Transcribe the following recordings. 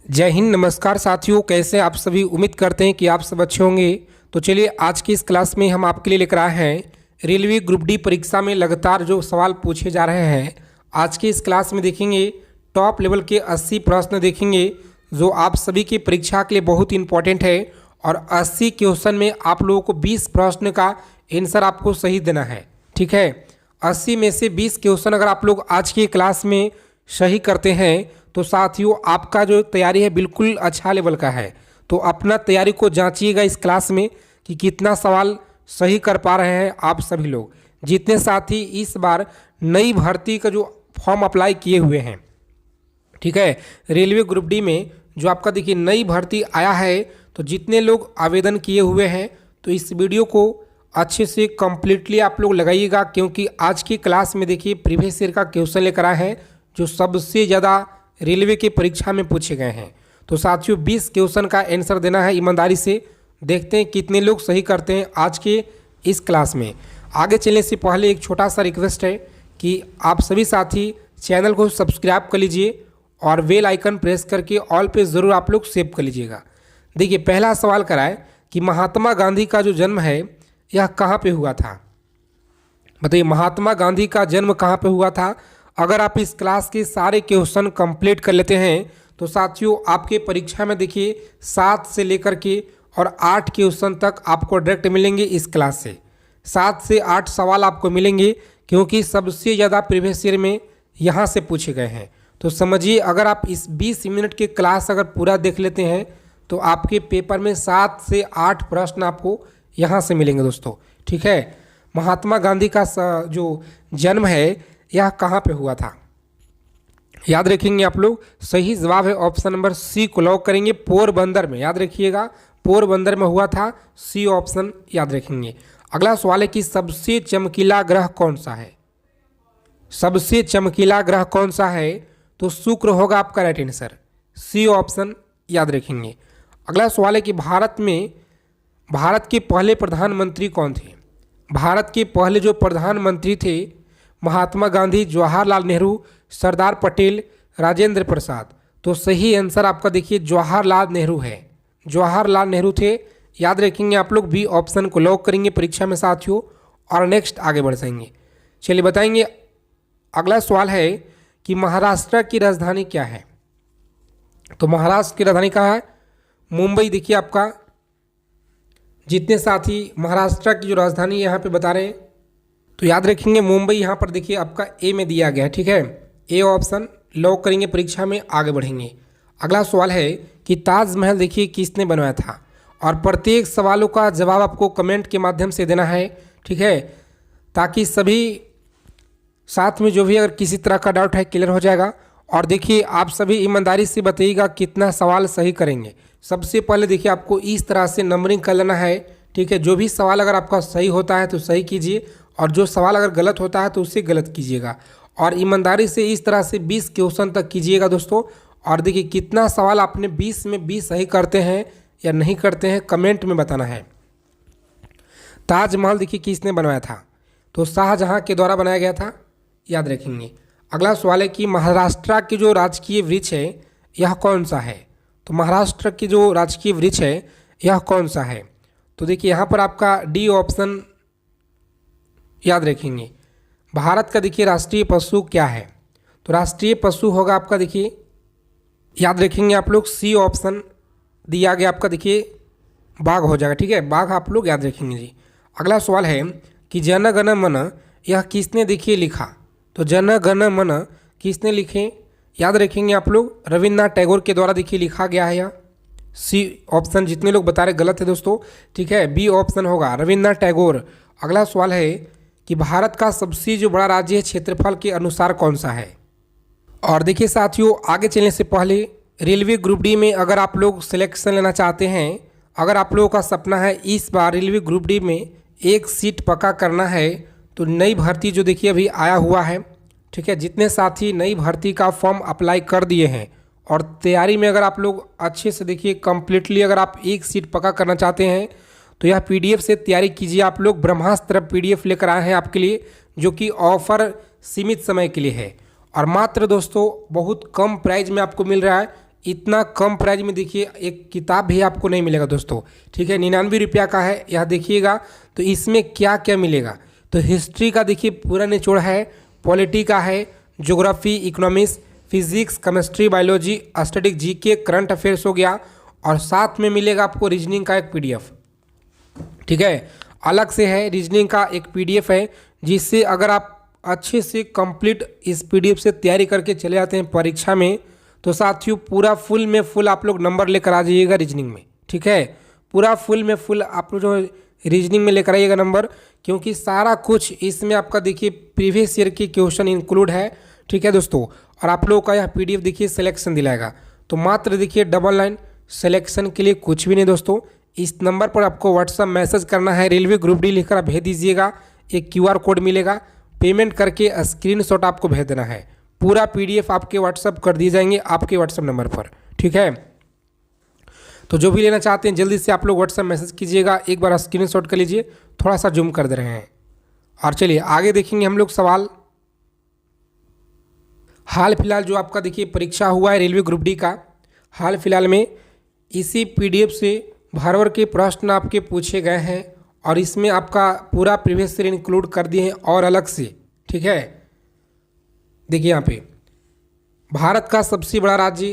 जय हिंद, नमस्कार साथियों। कैसे हैं आप सभी? उम्मीद करते हैं कि आप सब अच्छे होंगे। तो चलिए आज की इस क्लास में हम आपके लिए लेकर आए हैं रेलवे ग्रुप डी परीक्षा में लगातार जो सवाल पूछे जा रहे हैं। आज की इस क्लास में देखेंगे टॉप लेवल के 80 प्रश्न देखेंगे जो आप सभी की परीक्षा के लिए बहुत इंपॉर्टेंट है। और 80 क्वेश्चन में आप लोगों को 20 प्रश्न का आंसर आपको सही देना है। ठीक है, 80 में से 20 क्वेश्चन अगर आप लोग आज की क्लास में सही करते हैं तो साथियों आपका जो तैयारी है बिल्कुल अच्छा लेवल का है। तो अपना तैयारी को जांचिएगा इस क्लास में कि कितना सवाल सही कर पा रहे हैं आप सभी लोग। जितने साथी इस बार नई भर्ती का जो फॉर्म अप्लाई किए हुए हैं, ठीक है, रेलवे ग्रुप डी में जो आपका देखिए नई भर्ती आया है, तो जितने लोग आवेदन किए हुए हैं तो इस वीडियो को अच्छे से कंप्लीटली आप लोग लगाइएगा, क्योंकि आज की क्लास में देखिए प्रीवियस ईयर का क्वेश्चन लेकर आए हैं जो सबसे ज़्यादा रेलवे की परीक्षा में पूछे गए हैं। तो साथियों 20 क्वेश्चन का आंसर देना है ईमानदारी से। देखते हैं कितने लोग सही करते हैं आज के इस क्लास में। आगे चलने से पहले एक छोटा सा रिक्वेस्ट है कि आप सभी साथी चैनल को सब्सक्राइब कर लीजिए और बेल आइकन प्रेस करके ऑल पे ज़रूर आप लोग सेव कर लीजिएगा। देखिए पहला सवाल कराए कि महात्मा गांधी का जो जन्म है यह कहाँ पे हुआ था। बताइए महात्मा गांधी का जन्म कहाँ पे हुआ था। अगर आप इस क्लास के सारे क्वेश्चन कंप्लीट कर लेते हैं तो साथियों आपके परीक्षा में देखिए 7 से लेकर के और 8 क्वेश्चन तक आपको डायरेक्ट मिलेंगे इस क्लास से। 7 से 8 सवाल आपको मिलेंगे, क्योंकि सबसे ज़्यादा प्रीवियस ईयर में यहाँ से पूछे गए हैं। तो समझिए अगर आप इस 20 मिनट के क्लास अगर पूरा देख लेते हैं तो आपके पेपर में 7 से 8 प्रश्न आपको यहाँ से मिलेंगे दोस्तों। ठीक है, महात्मा गांधी का जो जन्म है यह कहाँ पे हुआ था, याद रखेंगे आप लोग। सही जवाब है ऑप्शन नंबर सी को लॉक करेंगे, पोरबंदर में। याद रखिएगा पोरबंदर में हुआ था, सी ऑप्शन याद रखेंगे। अगला सवाल है कि सबसे चमकीला ग्रह कौन सा है। सबसे चमकीला ग्रह कौन सा है, तो शुक्र होगा आपका राइट आंसर, सी ऑप्शन याद रखेंगे। अगला सवाल है कि भारत के पहले प्रधानमंत्री कौन थे। भारत के पहले जो प्रधानमंत्री थे महात्मा गांधी, जवाहरलाल नेहरू, सरदार पटेल, राजेंद्र प्रसाद। तो सही आंसर आपका देखिए जवाहरलाल नेहरू है, जवाहरलाल नेहरू थे। याद रखेंगे आप लोग, बी ऑप्शन को लॉक करेंगे परीक्षा में साथियों। और नेक्स्ट आगे बढ़ जाएंगे। चलिए बताएंगे अगला सवाल है कि महाराष्ट्र की राजधानी क्या है। तो महाराष्ट्र की राजधानी कहाँ है, मुंबई। देखिए आपका जितने साथी महाराष्ट्र की जो राजधानी यहाँ पे बता रहे हैं तो याद रखेंगे मुंबई। यहाँ पर देखिए आपका ए में दिया गया है। ठीक है, ए ऑप्शन लॉक करेंगे परीक्षा में, आगे बढ़ेंगे। अगला सवाल है कि ताजमहल देखिए किसने बनवाया था। और प्रत्येक सवालों का जवाब आपको कमेंट के माध्यम से देना है। ठीक है, ताकि सभी साथ में जो भी अगर किसी तरह का डाउट है क्लियर हो जाएगा। और देखिए आप सभी ईमानदारी से बताइएगा कितना सवाल सही करेंगे। सबसे पहले देखिए आपको इस तरह से नंबरिंग कर लेना है। ठीक है, जो भी सवाल अगर आपका सही होता है तो सही कीजिए, और जो सवाल अगर गलत होता है तो उससे गलत कीजिएगा। और ईमानदारी से इस तरह से 20 क्वेश्चन तक कीजिएगा दोस्तों। और देखिए कितना सवाल आपने 20 में 20 सही करते हैं या नहीं करते हैं कमेंट में बताना है। ताजमहल देखिए किसने बनवाया था, तो शाहजहां के द्वारा बनाया गया था, याद रखेंगे। अगला सवाल है कि महाराष्ट्र की जो राजकीय वृक्ष है यह कौन सा है। तो महाराष्ट्र की जो राजकीय वृक्ष है यह कौन सा है, तो देखिए यहाँ पर आपका डी ऑप्शन याद रखेंगे। भारत का देखिए राष्ट्रीय पशु क्या है, तो राष्ट्रीय पशु होगा आपका देखिए याद रखेंगे आप लोग, सी ऑप्शन दिया गया आपका देखिए बाघ हो जाएगा। ठीक है, बाघ आप लोग याद रखेंगे जी। अगला सवाल है कि जन गण मन यह किसने देखिए लिखा। तो जन गण मन किसने लिखे, याद रखेंगे आप लोग, रविन्द्रनाथ टैगोर के द्वारा देखिए लिखा गया है यह, सी ऑप्शन। जितने लोग बता रहे गलत है दोस्तों। ठीक है, बी ऑप्शन होगा रविन्द्रनाथ टैगोर। अगला सवाल है कि भारत का सबसे जो बड़ा राज्य है क्षेत्रफल के अनुसार कौन सा है। और देखिए साथियों आगे चलने से पहले रेलवे ग्रुप डी में अगर आप लोग सिलेक्शन लेना चाहते हैं, अगर आप लोगों का सपना है इस बार रेलवे ग्रुप डी में एक सीट पक्का करना है, तो नई भर्ती जो देखिए अभी आया हुआ है। ठीक है, जितने साथी नई भर्ती का फॉर्म अप्लाई कर दिए हैं और तैयारी में अगर आप लोग अच्छे से देखिए कंप्लीटली अगर आप एक सीट पक्का करना चाहते हैं तो यह पीडीएफ से तैयारी कीजिए। आप लोग ब्रह्मास्त्र पीडीएफ लेकर आए हैं आपके लिए, जो कि ऑफर सीमित समय के लिए है और मात्र दोस्तों बहुत कम प्राइस में आपको मिल रहा है। इतना कम प्राइस में देखिए एक किताब भी आपको नहीं मिलेगा दोस्तों, ठीक है। 99 रुपया का है, यह देखिएगा। तो इसमें क्या क्या मिलेगा, तो हिस्ट्री का देखिए पूरा निचोड़ है, पॉलिटी का है, geography, economics, physics, chemistry, biology, static, GK, current affairs हो गया, और साथ में मिलेगा आपको रीजनिंग का एक पीडीएफ, ठीक है। अलग से है रीजनिंग का एक पीडीएफ है, जिससे अगर आप अच्छे से कंप्लीट इस पीडीएफ से तैयारी करके चले जाते हैं परीक्षा में, तो साथियों पूरा फुल में फुल आप लोग नंबर लेकर आ जाइएगा रीजनिंग में, ठीक है। पूरा फुल में फुल आप लोग जो रीजनिंग में लेकर आइएगा नंबर, क्योंकि सारा कुछ इसमें आपका देखिए प्रीवियस ईयर के क्वेश्चन इंक्लूड है, ठीक है दोस्तों। और आप लोगों का यह पीडीएफ देखिए सिलेक्शन दिलाएगा, तो मात्र देखिए डबल लाइन सिलेक्शन के लिए कुछ भी नहीं दोस्तों। इस नंबर पर आपको व्हाट्सअप मैसेज करना है, रेलवे ग्रुप डी लिखकर आप भेज दीजिएगा, एक क्यूआर कोड मिलेगा, पेमेंट करके स्क्रीनशॉट आपको भेज देना है। पूरा पीडीएफ आपके व्हाट्सअप कर दिए जाएंगे आपके व्हाट्सअप नंबर पर, ठीक है। तो जो भी लेना चाहते हैं जल्दी से आप लोग व्हाट्सअप मैसेज कीजिएगा, एक बार स्क्रीनशॉट कर लीजिए, थोड़ा सा जूम कर दे रहे हैं। और चलिए आगे देखेंगे हम लोग सवाल। हाल फिलहाल जो आपका देखिए परीक्षा हुआ है रेलवे ग्रुप डी का, हाल फिलहाल में इसी पीडीएफ से भर भर के प्रश्न आपके पूछे गए हैं, और इसमें आपका पूरा प्रीवियस ईयर इंक्लूड कर दिए हैं और अलग से, ठीक है। देखिए यहाँ पे भारत का सबसे बड़ा राज्य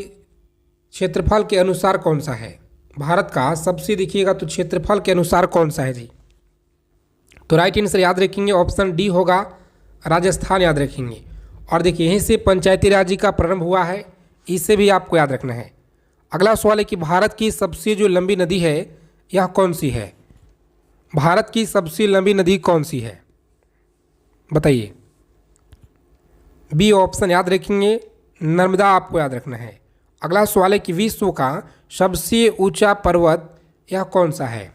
क्षेत्रफल के अनुसार कौन सा है, भारत का सबसे देखिएगा तो क्षेत्रफल के अनुसार कौन सा है जी। तो राइट आंसर याद रखेंगे ऑप्शन डी होगा, राजस्थान याद रखेंगे। और देखिए यहीं से पंचायती राज का प्रारंभ हुआ है, इसे भी आपको याद रखना है। अगला सवाल है कि भारत की सबसे जो लंबी नदी है यह कौन सी है, भारत की सबसे लंबी नदी कौन सी है बताइए। बी ऑप्शन याद रखेंगे, नर्मदा आपको याद रखना है। अगला सवाल है कि विश्व का सबसे ऊंचा पर्वत यह कौन सा है,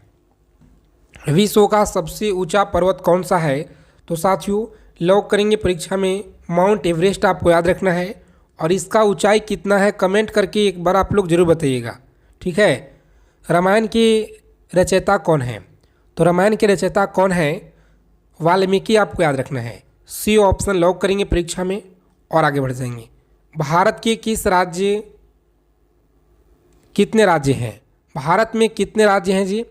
विश्व का सबसे ऊंचा पर्वत कौन सा है। तो साथियों लॉक करेंगे परीक्षा में, माउंट एवरेस्ट आपको याद रखना है, और इसका ऊंचाई कितना है कमेंट करके एक बार आप लोग जरूर बताइएगा, ठीक है। रामायण के रचयिता कौन है, तो रामायण के रचयिता कौन है, वाल्मीकि आपको याद रखना है। सी ऑप्शन लॉक करेंगे परीक्षा में और आगे बढ़ जाएंगे। भारत के किस राज्य कितने राज्य हैं, भारत में कितने राज्य हैं जी,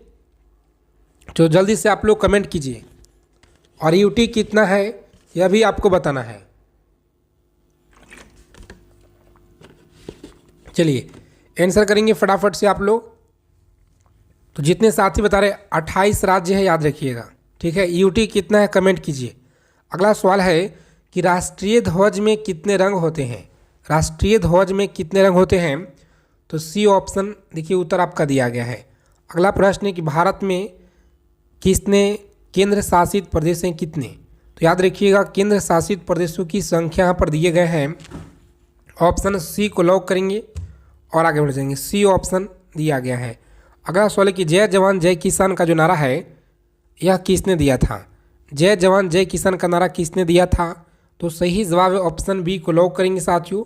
तो जल्दी से आप लोग कमेंट कीजिए। और यूटी कितना है यह भी आपको बताना है। चलिए आंसर करेंगे फटाफट से आप लोग। तो जितने साथी बता रहे 28 राज्य है याद रखिएगा, ठीक है। यूटी कितना है कमेंट कीजिए। अगला सवाल है कि राष्ट्रीय ध्वज में कितने रंग होते हैं, राष्ट्रीय ध्वज में कितने रंग होते हैं। तो सी ऑप्शन देखिए उत्तर आपका दिया गया है। अगला प्रश्न है कि भारत में कितने केंद्र शासित प्रदेश हैं, कितने। तो याद रखिएगा केंद्र शासित प्रदेशों की संख्या यहाँ पर दिए गए हैं, ऑप्शन सी को लॉक करेंगे और आगे बढ़ जाएंगे। सी ऑप्शन दिया गया है। अगला सवाल है कि जय जवान जय किसान का जो नारा है यह किसने दिया था, जय जवान जय किसान का नारा किसने दिया था। तो सही जवाब है ऑप्शन बी को लॉक करेंगे साथियों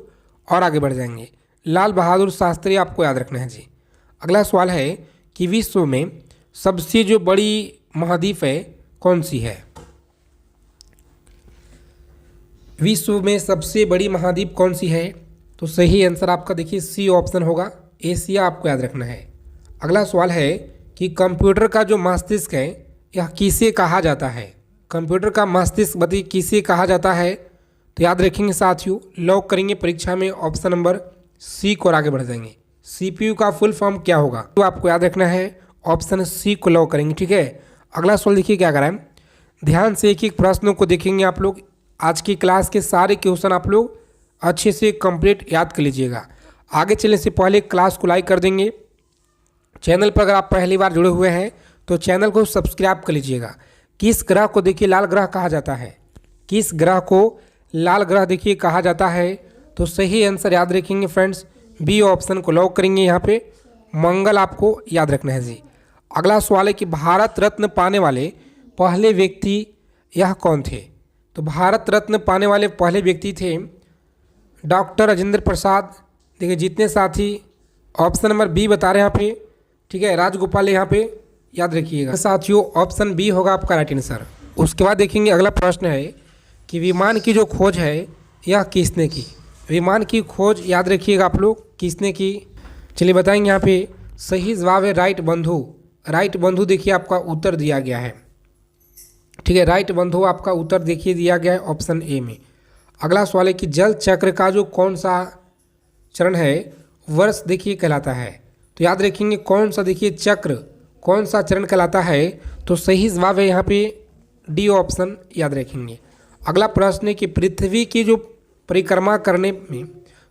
और आगे बढ़ जाएंगे। लाल बहादुर शास्त्री आपको याद रखना है जी। अगला सवाल है कि विश्व में सबसे जो बड़ी महाद्वीप है कौन सी है, विश्व में सबसे बड़ी महाद्वीप कौन सी है। तो सही आंसर आपका देखिए सी ऑप्शन होगा, एशिया आपको याद रखना है। अगला सवाल है कि कंप्यूटर का जो मस्तिष्क है यह किसे कहा जाता है, कंप्यूटर का मस्तिष्क बताइए किसे कहा जाता है। तो याद रखेंगे साथियों लॉक करेंगे परीक्षा में ऑप्शन नंबर सी को और आगे बढ़ जाएंगे। सीपीयू का फुल फॉर्म क्या होगा तो आपको याद रखना है, ऑप्शन सी को लॉक करेंगे, ठीक है। अगला सवाल देखिए क्या करा है, ध्यान से एक एक प्रश्नों को देखेंगे आप लोग। आज की क्लास के सारे क्वेश्चन आप लोग अच्छे से कंप्लीट याद कर लीजिएगा। आगे चलने से पहले क्लास को लाइक कर देंगे। चैनल पर अगर आप पहली बार जुड़े हुए हैं तो चैनल को सब्सक्राइब कर लीजिएगा। किस ग्रह को देखिए लाल ग्रह कहा जाता है, किस ग्रह को लाल ग्रह देखिए कहा जाता है। तो सही आंसर याद रखेंगे फ्रेंड्स, बी ऑप्शन को लॉक करेंगे। यहाँ पे मंगल आपको याद रखना है जी। अगला सवाल है कि भारत रत्न पाने वाले पहले व्यक्ति यह कौन थे। तो भारत रत्न पाने वाले पहले व्यक्ति थे डॉक्टर राजेंद्र प्रसाद। देखिए जितने साथी ऑप्शन नंबर बी बता रहे हैं यहाँ पे, ठीक है, राजगोपाल यहाँ पे याद रखिएगा साथियों, ऑप्शन बी होगा आपका राइट आंसर। उसके बाद देखेंगे अगला प्रश्न है कि विमान की जो खोज है यह किसने की। विमान की खोज याद रखिएगा आप लोग किसने की। चलिए बताएंगे यहाँ पे सही जवाब है राइट बंधु। राइट बंधु देखिए आपका उत्तर दिया गया है, ठीक है। राइट बंधु आपका उत्तर देखिए दिया गया है ऑप्शन ए में। अगला सवाल है कि जल चक्र का जो कौन सा चरण है वर्ष देखिए कहलाता है। तो याद रखेंगे कौन सा देखिए चक्र कौन सा चरण कहलाता है, तो सही जवाब है यहाँ पे डी ऑप्शन याद रखेंगे। अगला प्रश्न है कि पृथ्वी की जो परिक्रमा करने में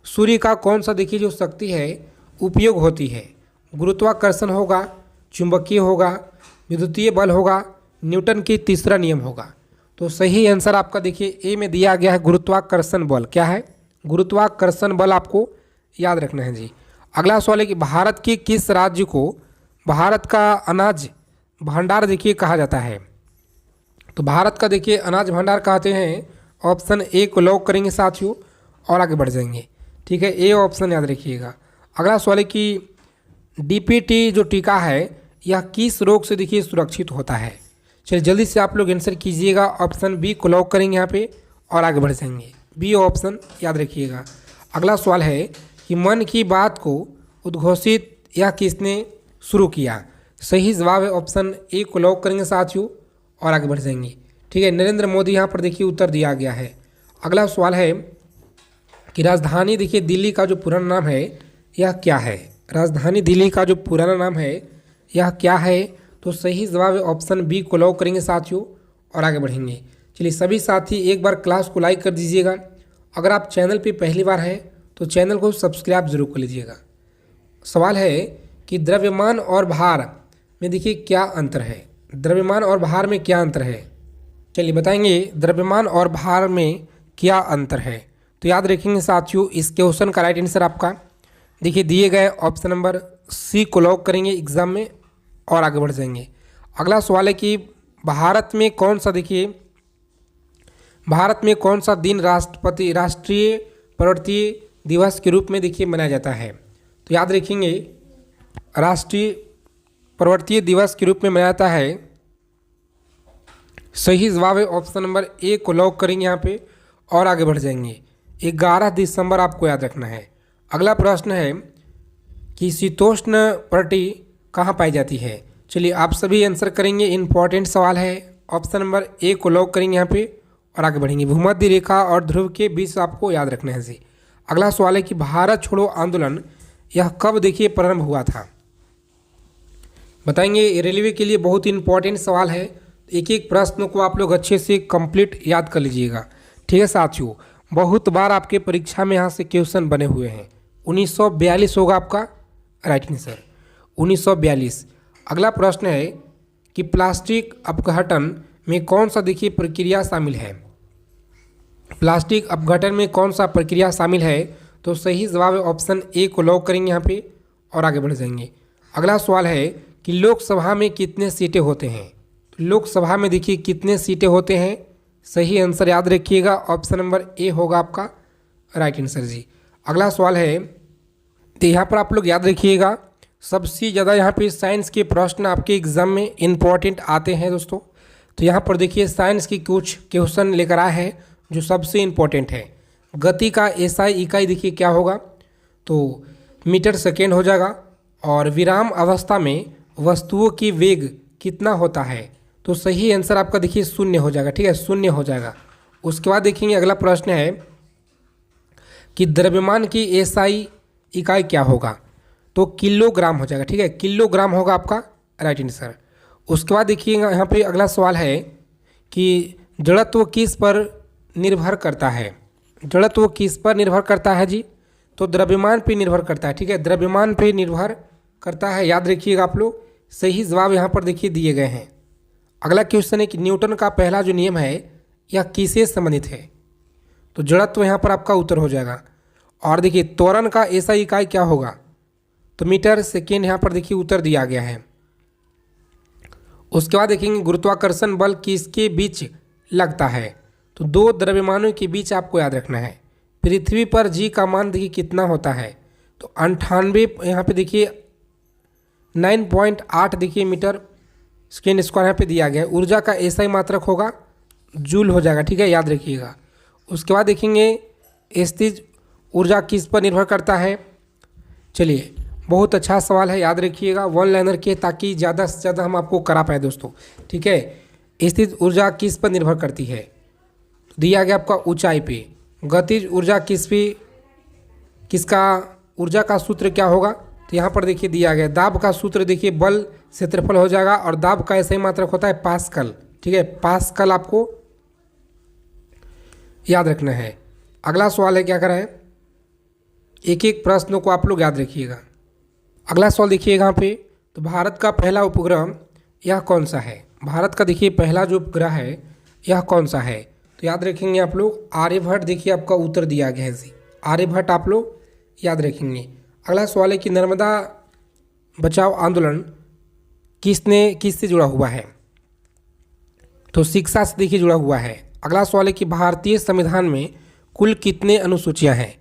सूर्य का कौन सा देखिए जो शक्ति है उपयोग होती है। गुरुत्वाकर्षण होगा, चुंबकीय होगा, विद्युतीय बल होगा, न्यूटन की तीसरा नियम होगा। तो सही आंसर आपका देखिए ए में दिया गया है गुरुत्वाकर्षण बल। क्या है? गुरुत्वाकर्षण बल आपको याद रखना है जी। अगला सवाल है कि भारत के किस राज्य को भारत का अनाज भंडार देखिए कहा जाता है। तो भारत का देखिए अनाज भंडार कहते हैं, ऑप्शन ए को लॉक करेंगे साथियों और आगे बढ़ जाएंगे, ठीक है। ए ऑप्शन याद रखिएगा। अगला सवाल है कि डीपीटी जो टीका है यह किस रोग से देखिए सुरक्षित होता है। चलिए जल्दी से आप लोग आंसर कीजिएगा, ऑप्शन बी को लॉक करेंगे यहाँ पे और आगे बढ़ जाएंगे। बी ऑप्शन याद रखिएगा। अगला सवाल है कि मन की बात को उद्घोषित यह किसने शुरू किया। सही जवाब है ऑप्शन ए को लॉक करेंगे साथियों और आगे बढ़ जाएंगे, ठीक है। नरेंद्र मोदी यहाँ पर देखिए उत्तर दिया गया है। अगला सवाल है कि राजधानी देखिए दिल्ली का जो पुराना नाम है यह क्या है। राजधानी दिल्ली का जो पुराना नाम है यह क्या है, तो सही जवाब है ऑप्शन बी को लॉक करेंगे साथियों और आगे बढ़ेंगे। चलिए सभी साथी एक बार क्लास को लाइक कर दीजिएगा। अगर आप चैनल पे पहली बार हैं तो चैनल को सब्सक्राइब जरूर कर लीजिएगा। सवाल है कि द्रव्यमान और भार में देखिए क्या अंतर है। द्रव्यमान और भार में क्या अंतर है, चलिए बताएंगे द्रव्यमान और भार में क्या अंतर है। तो याद रखेंगे साथियों इस क्वेश्चन का राइट आंसर आपका देखिए दिए गए ऑप्शन नंबर सी को लॉक करेंगे एग्जाम में और आगे बढ़ जाएंगे। अगला सवाल है कि भारत में कौन सा दिन राष्ट्रीय पर्वतीय दिवस के रूप में देखिए मनाया जाता है। तो याद रखेंगे राष्ट्रीय पर्वतीय दिवस के रूप में मनाया जाता है। सही जवाब है ऑप्शन नंबर ए को लॉक करेंगे यहाँ पे और आगे बढ़ जाएंगे। 11 दिसंबर आपको याद रखना है। अगला प्रश्न है कि शीतोष्ण पर्वत कहाँ पाई जाती है। चलिए आप सभी आंसर करेंगे, इंपॉर्टेंट सवाल है। ऑप्शन नंबर ए को लॉक करेंगे यहाँ पे और आगे बढ़ेंगे। भूमध्य रेखा और ध्रुव के बीच आपको याद रखना है जी। अगला सवाल है कि भारत छोड़ो आंदोलन यह कब देखिए प्रारंभ हुआ था। बताएंगे रेलवे के लिए बहुत ही इंपॉर्टेंट सवाल है। एक एक प्रश्न को आप लोग अच्छे से कंप्लीट याद कर लीजिएगा, ठीक है साथियों। बहुत बार आपके परीक्षा में यहाँ से क्वेश्चन बने हुए हैं। 1942 होगा आपका राइट आंसर, 1942। अगला प्रश्न है कि प्लास्टिक अपघटन में कौन सा देखिए प्रक्रिया शामिल है। प्लास्टिक अपघटन में कौन सा प्रक्रिया शामिल है, तो सही जवाब है ऑप्शन ए को लॉक करेंगे यहाँ पे और आगे बढ़ जाएंगे। अगला सवाल है कि लोकसभा में कितने सीटें होते हैं। तो लोकसभा में देखिए कितने सीटें होते हैं, सही आंसर याद रखिएगा ऑप्शन नंबर ए होगा आपका राइट आंसर जी। अगला सवाल है तो यहाँ पर आप लोग याद रखिएगा सबसे ज़्यादा यहाँ पे साइंस के प्रश्न आपके एग्जाम में इम्पॉर्टेंट आते हैं दोस्तों। तो यहाँ पर देखिए साइंस की कुछ क्वेश्चन लेकर आए हैं जो सबसे इम्पोर्टेंट है। गति का एसआई इकाई देखिए क्या होगा, तो मीटर सेकेंड हो जाएगा। और विराम अवस्था में वस्तुओं की वेग कितना होता है, तो सही आंसर आपका देखिए 0 हो जाएगा, ठीक है, 0 हो जाएगा। उसके बाद देखेंगे अगला प्रश्न है कि द्रव्यमान की एसआई इकाई क्या होगा, तो किलोग्राम हो जाएगा, ठीक है, किलोग्राम होगा आपका राइट आंसर। उसके बाद देखिएगा यहाँ पे अगला सवाल है कि जड़त्व किस पर निर्भर करता है। जड़त्व किस पर निर्भर करता है जी, तो द्रव्यमान पे निर्भर करता है, ठीक है, द्रव्यमान पे निर्भर करता है, याद रखिएगा आप लोग। सही जवाब यहाँ पर देखिए दिए गए हैं। अगला क्वेश्चन है कि न्यूटन का पहला जो नियम है यह किससे संबंधित है, तो जड़त्व यहाँ पर आपका उत्तर हो जाएगा। और देखिए त्वरण का एसआई इकाई क्या होगा, तो मीटर सेकेंड यहाँ पर देखिए उत्तर दिया गया है। उसके बाद देखेंगे गुरुत्वाकर्षण बल किसके बीच लगता है, तो दो द्रव्यमानों के बीच आपको याद रखना है। पृथ्वी पर जी का मान देखिए कितना होता है, तो 98 यहाँ पे देखिए 9.8 देखिए मीटर सेकेंड स्क्वायर यहाँ पे दिया गया है। ऊर्जा का एसआई मात्रक होगा जूल हो जाएगा, ठीक है, याद रखिएगा। उसके बाद देखेंगे स्थिर ऊर्जा किस पर निर्भर करता है? चलिए, बहुत अच्छा सवाल है, याद रखिएगा, वन लाइनर के, ताकि ज़्यादा से ज़्यादा हम आपको करा पाए दोस्तों। ठीक है, स्थित ऊर्जा किस पर निर्भर करती है? दिया गया आपका ऊंचाई पे। गतिज ऊर्जा किसका ऊर्जा का सूत्र क्या होगा? तो यहाँ पर देखिए दिया गया दाब का सूत्र, देखिए बल क्षेत्रफल हो जाएगा, और दाब का ऐसा ही मात्रक होता है पास्कल। ठीक है, पास्कल आपको याद रखना है। अगला सवाल है, क्या करा है, एक एक प्रश्नों को आप लोग याद रखिएगा। अगला सवाल देखिएगा यहाँ पे, तो भारत का पहला उपग्रह यह कौन सा है? भारत का देखिए पहला जो उपग्रह है यह कौन सा है? तो याद रखेंगे आप लोग आर्यभट्ट। देखिए आपका उत्तर दिया गया है जी, आर्यभट्ट आप लोग याद रखेंगे। अगला सवाल है कि नर्मदा बचाओ आंदोलन किससे जुड़ा हुआ है? तो शिक्षा से देखिए जुड़ा हुआ है। अगला सवाल है कि भारतीय संविधान में कुल कितने अनुसूचियां हैं?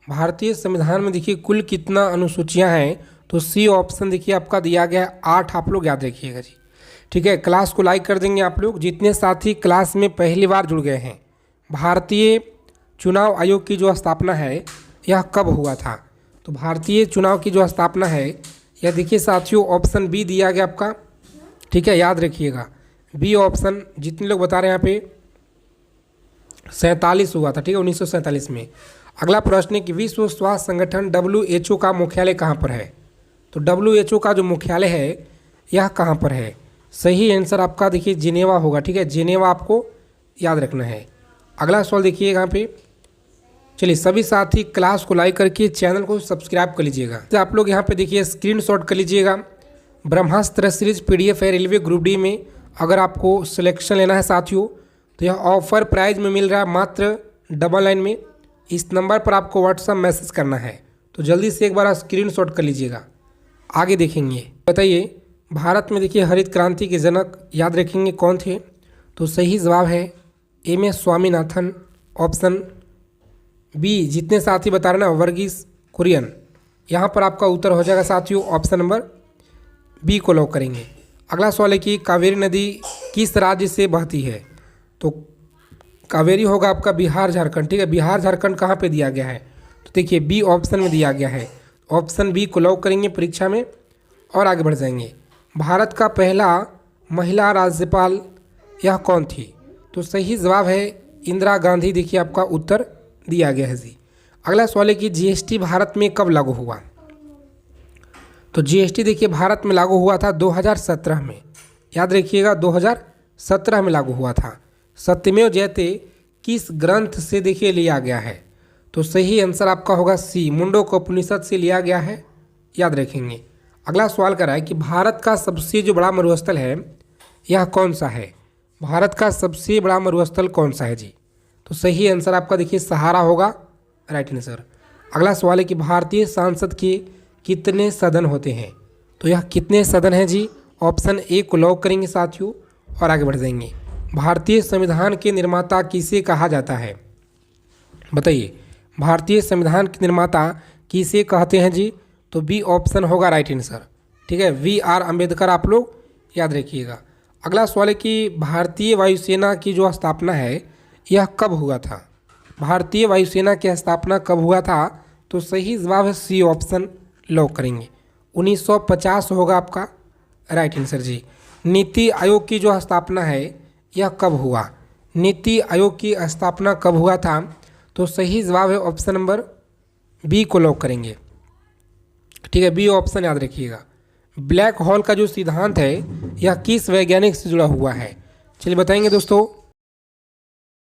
भारतीय संविधान में देखिए कुल कितना अनुसूचियां हैं? तो सी ऑप्शन देखिए आपका दिया गया है 8, आप लोग याद रखिएगा जी। ठीक है, क्लास को लाइक कर देंगे आप लोग जितने साथी क्लास में पहली बार जुड़ गए हैं। भारतीय चुनाव आयोग की जो स्थापना है यह कब हुआ था? तो भारतीय चुनाव की जो स्थापना है यह देखिए साथियों ऑप्शन बी दिया गया आपका। ठीक है, याद रखिएगा बी ऑप्शन, जितने लोग बता रहे हैं यहाँ पे 47 हुआ था। ठीक है, 1947 में। अगला प्रश्न है कि विश्व स्वास्थ्य संगठन WHO का मुख्यालय कहाँ पर है? तो WHO का जो मुख्यालय है यह कहाँ पर है? सही आंसर आपका देखिए जिनेवा होगा। ठीक है, जिनेवा आपको याद रखना है। अगला सवाल देखिए यहाँ पे, चलिए सभी साथी क्लास को लाइक करके चैनल को सब्सक्राइब कर लीजिएगा। तो आप लोग यहाँ पे देखिए स्क्रीनशॉट कर लीजिएगा। ब्रह्मास्त्र सीरीज PDF है रेलवे ग्रुप डी में। अगर आपको सिलेक्शन लेना है साथियों तो यह ऑफर प्राइस में मिल रहा है मात्र डबल लाइन में। इस नंबर पर आपको व्हाट्सअप मैसेज करना है, तो जल्दी से एक बार स्क्रीनशॉट कर लीजिएगा। आगे देखेंगे, बताइए भारत में देखिए हरित क्रांति के जनक याद रखेंगे कौन थे? तो सही जवाब है MS स्वामीनाथन। ऑप्शन बी, जितने साथी बता रहे ना, वर्गीस कुरियन। यहाँ पर आपका उत्तर हो जाएगा साथियों ऑप्शन नंबर बी को लॉक करेंगे। अगला सवाल है कि कावेरी नदी किस राज्य से बहती है? तो कावेरी होगा आपका बिहार झारखंड। ठीक है, बिहार झारखंड कहाँ पे दिया गया है? तो देखिए बी ऑप्शन में दिया गया है। ऑप्शन बी को लॉक करेंगे परीक्षा में और आगे बढ़ जाएंगे। भारत का पहला महिला राज्यपाल यह कौन थी? तो सही जवाब है इंदिरा गांधी। देखिए आपका उत्तर दिया गया है जी। अगला सवाल है कि GST भारत में कब लागू हुआ? तो GST देखिए भारत में लागू हुआ था 2017 में। याद रखिएगा 2017 में लागू हुआ था। सत्यमेव जयते किस ग्रंथ से देखिए लिया गया है? तो सही आंसर आपका होगा सी, मुंडकोपनिषद से लिया गया है। याद रखेंगे। अगला सवाल कर रहा है कि भारत का सबसे जो बड़ा मरुस्थल है यह कौन सा है? भारत का सबसे बड़ा मरुस्थल कौन सा है जी? तो सही आंसर आपका देखिए सहारा होगा, राइट आंसर। अगला सवाल है कि भारतीय संसद के कितने सदन होते हैं? तो यह कितने सदन हैं जी? ऑप्शन ए को लॉक करेंगे साथियों और आगे बढ़ जाएंगे। भारतीय संविधान के निर्माता किसे कहा जाता है? बताइए, भारतीय संविधान के निर्माता किसे कहते हैं जी? तो बी ऑप्शन होगा राइट आंसर। ठीक है, VR अम्बेडकर आप लोग याद रखिएगा। अगला सवाल है कि भारतीय वायुसेना की जो स्थापना है यह कब हुआ था? भारतीय वायुसेना की स्थापना कब हुआ था? तो सही जवाब है सी ऑप्शन, लॉक करेंगे। 1950 होगा आपका राइट आंसर जी। नीति आयोग की जो स्थापना है यह कब हुआ? नीति आयोग की स्थापना कब हुआ था? तो सही जवाब है ऑप्शन नंबर बी को लॉक करेंगे। ठीक है, बी ऑप्शन याद रखिएगा। ब्लैक होल का जो सिद्धांत है यह किस वैज्ञानिक से जुड़ा हुआ है? चलिए बताएंगे दोस्तों।